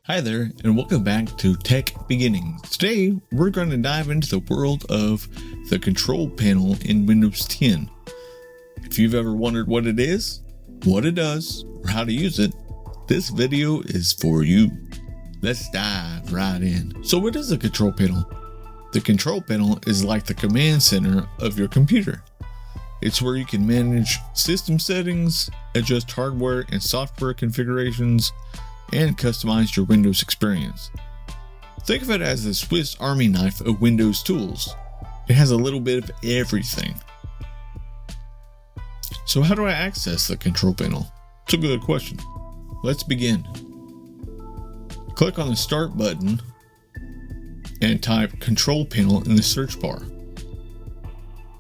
Hi there, and welcome back to Tech Beginnings. Today, we're going to dive into the world of the control panel in Windows 10. If you've ever wondered what it is, what it does, or how to use it, this video is for you. Let's dive right in. So what is a control panel? The control panel is like the command center of your computer. It's where you can manage system settings, adjust hardware and software configurations, and customize your Windows experience. Think of it as the Swiss Army knife of Windows tools. It has a little bit of everything. So how do I access the control panel? It's a good question. Let's begin. Click on the Start button and type Control Panel in the search bar.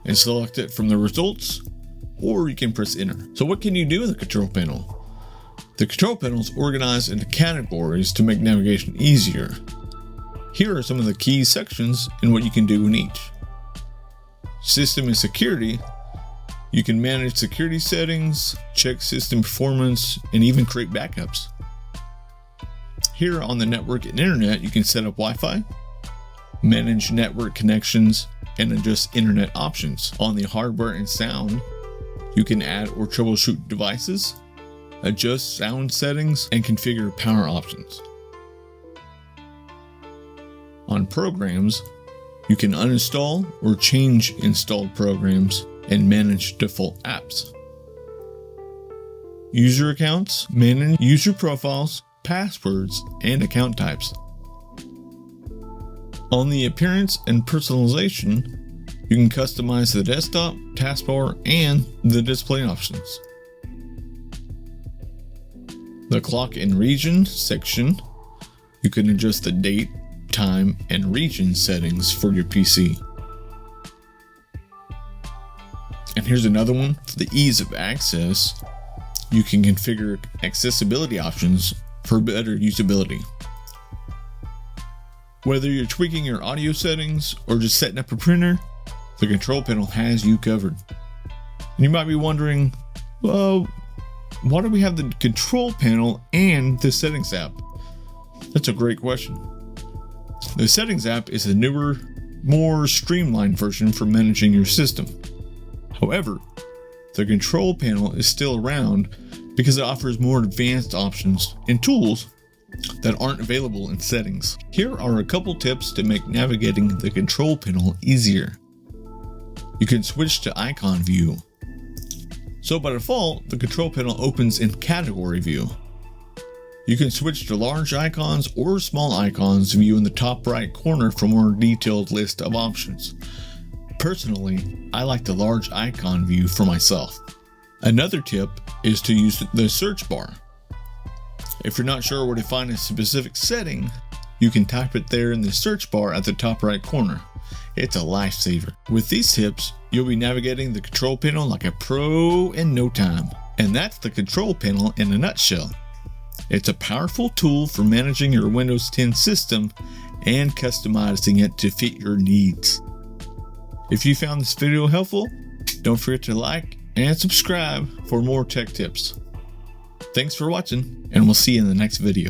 And select it from the results, or you can press Enter. So what can you do in the control panel? The control panel is organized into categories to make navigation easier. Here are some of the key sections and what you can do in each. System and security. You can manage security settings, check system performance, and even create backups. Here on the network and internet, you can set up Wi-Fi, manage network connections, and adjust internet options. On the hardware and sound, you can add or troubleshoot devices, adjust sound settings, and configure power options. On programs, you can uninstall or change installed programs and manage default apps. User accounts, manage user profiles, passwords, and account types. On the appearance and personalization, you can customize the desktop, taskbar, and the display options. The clock and region section, you can adjust the date, time, and region settings for your PC. And here's another one. For the ease of access, you can configure accessibility options for better usability. Whether you're tweaking your audio settings or just setting up a printer, the control panel has you covered. And you might be wondering, well, why do we have the control panel and the settings app? That's a great question. The settings app is a newer, more streamlined version for managing your system. However, the control panel is still around because it offers more advanced options and tools that aren't available in settings. Here are a couple tips to make navigating the control panel easier. You can switch to icon view. So by default, the control panel opens in category view. You can switch to large icons or small icons view in the top right corner for a more detailed list of options. Personally, I like the large icon view for myself. Another tip is to use the search bar. If you're not sure where to find a specific setting, you can type it there in the search bar at the top right corner. It's a lifesaver. With these tips, you'll be navigating the control panel like a pro in no time. And that's the control panel in a nutshell. It's a powerful tool for managing your Windows 10 system and customizing it to fit your needs. If you found this video helpful, don't forget to like and subscribe for more tech tips. Thanks for watching, and we'll see you in the next video.